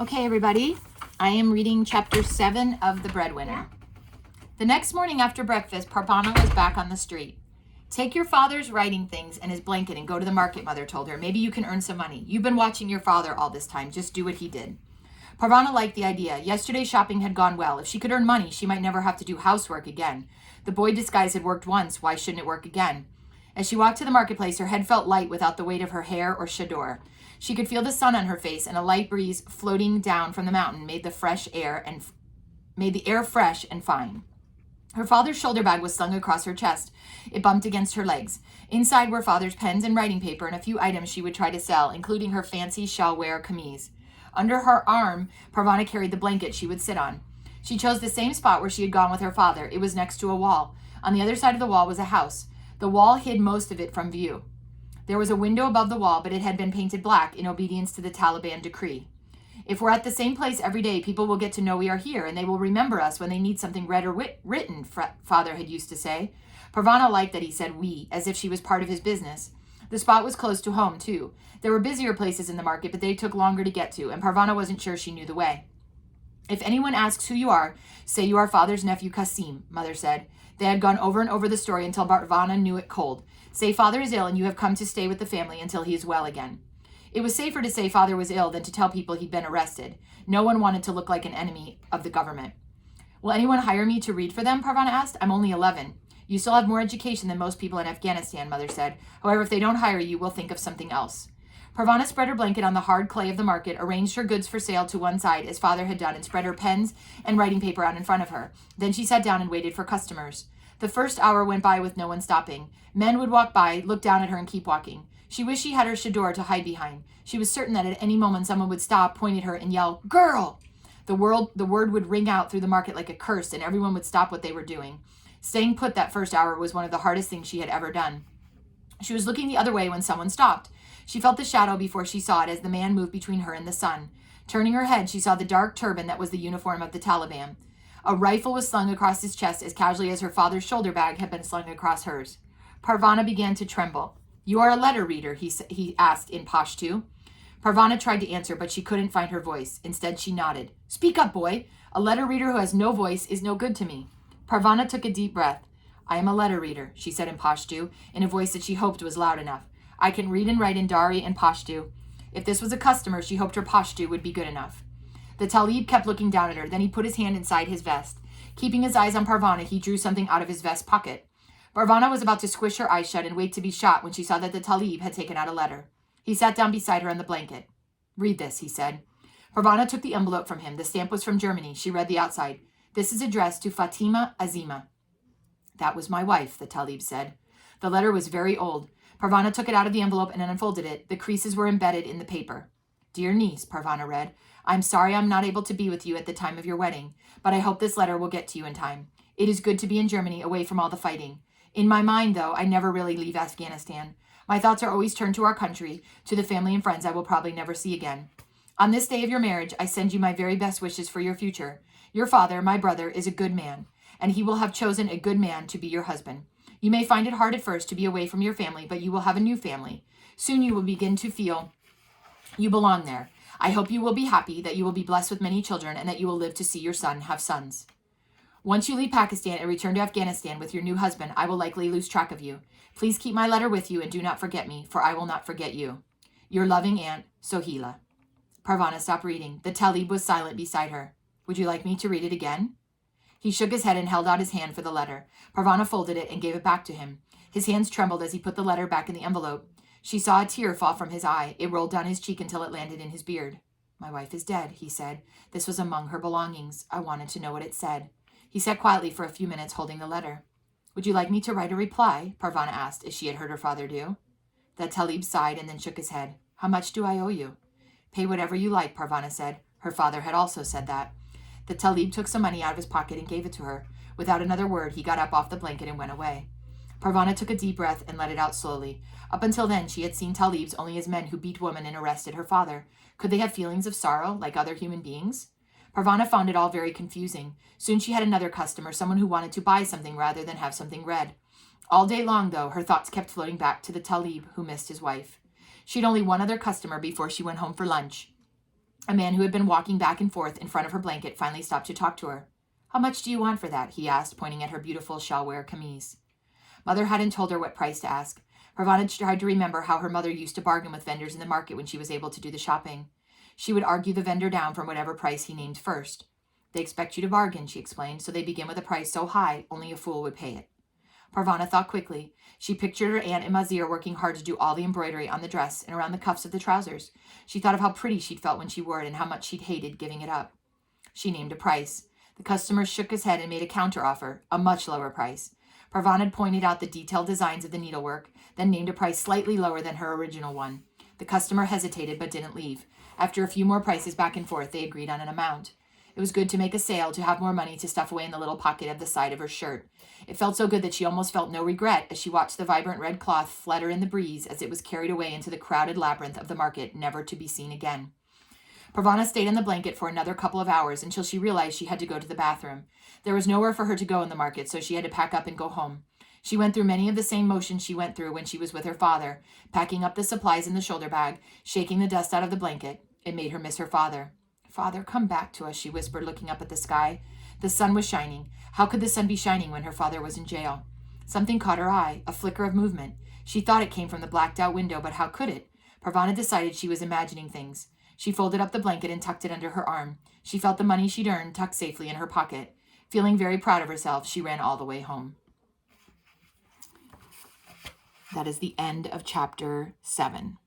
Okay, everybody, I am reading chapter 7 of The Breadwinner. The next morning after breakfast, Parvana was back on the street. Take your father's writing things and his blanket and go to the market, Mother told her. Maybe you can earn some money. You've been watching your father all this time. Just do what he did. Parvana liked the idea. Yesterday's shopping had gone well. If she could earn money, she might never have to do housework again. The boy disguise had worked once. Why shouldn't it work again? As she walked to the marketplace, her head felt light without the weight of her hair or chador. She could feel the sun on her face, and a light breeze floating down from the mountain made the air fresh and fine. Her father's shoulder bag was slung across her chest. It bumped against her legs. Inside were father's pens and writing paper and a few items she would try to sell, including her fancy shell-wear camise. Under her arm, Parvana carried the blanket she would sit on. She chose the same spot where she had gone with her father. It was next to a wall. On the other side of the wall was a house. The wall hid most of it from view. There was a window above the wall, but it had been painted black in obedience to the Taliban decree. If we're at the same place every day, people will get to know we are here, and they will remember us when they need something read or written, father had used to say. Parvana liked that he said we, as if she was part of his business. The spot was close to home, too. There were busier places in the market, but they took longer to get to, and Parvana wasn't sure she knew the way. If anyone asks who you are, say you are father's nephew Kasim, Mother said. They had gone over and over the story until Parvana knew it cold. Say father is ill and you have come to stay with the family until he is well again. It was safer to say father was ill than to tell people he'd been arrested. No one wanted to look like an enemy of the government. Will anyone hire me to read for them? Parvana asked. I'm only 11. You still have more education than most people in Afghanistan, Mother said. However, if they don't hire you, we'll think of something else. Parvana spread her blanket on the hard clay of the market, arranged her goods for sale to one side as father had done, and spread her pens and writing paper out in front of her. Then she sat down and waited for customers. The first hour went by with no one stopping. Men would walk by, look down at her, and keep walking. She wished she had her chador to hide behind. She was certain that at any moment someone would stop, point at her, and yell, "Girl!" The word would ring out through the market like a curse, and everyone would stop what they were doing. Staying put that first hour was one of the hardest things she had ever done. She was looking the other way when someone stopped. She felt the shadow before she saw it as the man moved between her and the sun. Turning her head, she saw the dark turban that was the uniform of the Taliban. A rifle was slung across his chest as casually as her father's shoulder bag had been slung across hers. Parvana began to tremble. You are a letter reader, he asked in Pashto. Parvana tried to answer, but she couldn't find her voice. Instead, she nodded. Speak up, boy. A letter reader who has no voice is no good to me. Parvana took a deep breath. I am a letter reader, she said in Pashto, in a voice that she hoped was loud enough. I can read and write in Dari and Pashto. If this was a customer, she hoped her Pashto would be good enough. The Talib kept looking down at her. Then he put his hand inside his vest. Keeping his eyes on Parvana, he drew something out of his vest pocket. Parvana was about to squish her eyes shut and wait to be shot when she saw that the Talib had taken out a letter. He sat down beside her on the blanket. Read this, he said. Parvana took the envelope from him. The stamp was from Germany. She read the outside. This is addressed to Fatima Azima. That was my wife, the Talib said. The letter was very old. Parvana took it out of the envelope and unfolded it. The creases were embedded in the paper. Dear niece, Parvana read, I'm sorry I'm not able to be with you at the time of your wedding, but I hope this letter will get to you in time. It is good to be in Germany, away from all the fighting. In my mind, though, I never really leave Afghanistan. My thoughts are always turned to our country, to the family and friends I will probably never see again. On this day of your marriage, I send you my very best wishes for your future. Your father, my brother, is a good man, and he will have chosen a good man to be your husband. You may find it hard at first to be away from your family, but you will have a new family. Soon you will begin to feel you belong there. I hope you will be happy, that you will be blessed with many children, and that you will live to see your son have sons. Once you leave Pakistan and return to Afghanistan with your new husband, I will likely lose track of you. Please keep my letter with you and do not forget me, for I will not forget you. Your loving aunt, Sohila. Parvana stopped reading. The Talib was silent beside her. Would you like me to read it again? He shook his head and held out his hand for the letter. Parvana folded it and gave it back to him. His hands trembled as he put the letter back in the envelope. She saw a tear fall from his eye. It rolled down his cheek until it landed in his beard. My wife is dead, he said. This was among her belongings. I wanted to know what it said. He sat quietly for a few minutes holding the letter. Would you like me to write a reply? Parvana asked, as she had heard her father do. The Talib sighed and then shook his head. How much do I owe you? Pay whatever you like, Parvana said. Her father had also said that. The Talib took some money out of his pocket and gave it to her. Without another word, he got up off the blanket and went away. Parvana took a deep breath and let it out slowly. Up until then, she had seen Talibs only as men who beat women and arrested her father. Could they have feelings of sorrow like other human beings? Parvana found it all very confusing. Soon she had another customer, someone who wanted to buy something rather than have something read. All day long, though, her thoughts kept floating back to the Talib who missed his wife. She had only one other customer before she went home for lunch. A man who had been walking back and forth in front of her blanket finally stopped to talk to her. "How much do you want for that?" he asked, pointing at her beautiful shell-wear camise. Mother hadn't told her what price to ask. Parvana tried to remember how her mother used to bargain with vendors in the market when she was able to do the shopping. She would argue the vendor down from whatever price he named first. "They expect you to bargain," she explained, "so they begin with a price so high only a fool would pay it." Parvana thought quickly. She pictured her aunt and Mazir working hard to do all the embroidery on the dress and around the cuffs of the trousers. She thought of how pretty she'd felt when she wore it and how much she'd hated giving it up. She named a price. The customer shook his head and made a counteroffer, a much lower price. Parvana pointed out the detailed designs of the needlework, then named a price slightly lower than her original one. The customer hesitated but didn't leave. After a few more prices back and forth, they agreed on an amount. It was good to make a sale, to have more money to stuff away in the little pocket of the side of her shirt. It felt so good that she almost felt no regret as she watched the vibrant red cloth flutter in the breeze as it was carried away into the crowded labyrinth of the market, never to be seen again. Parvana stayed in the blanket for another couple of hours until she realized she had to go to the bathroom. There was nowhere for her to go in the market, so she had to pack up and go home. She went through many of the same motions she went through when she was with her father, packing up the supplies in the shoulder bag, shaking the dust out of the blanket. It made her miss her father. "Father, come back to us," she whispered, looking up at the sky. The sun was shining. How could the sun be shining when her father was in jail? Something caught her eye, a flicker of movement. She thought it came from the blacked-out window, but how could it? Parvana decided she was imagining things. She folded up the blanket and tucked it under her arm. She felt the money she'd earned tucked safely in her pocket. Feeling very proud of herself, she ran all the way home. That is the end of chapter 7.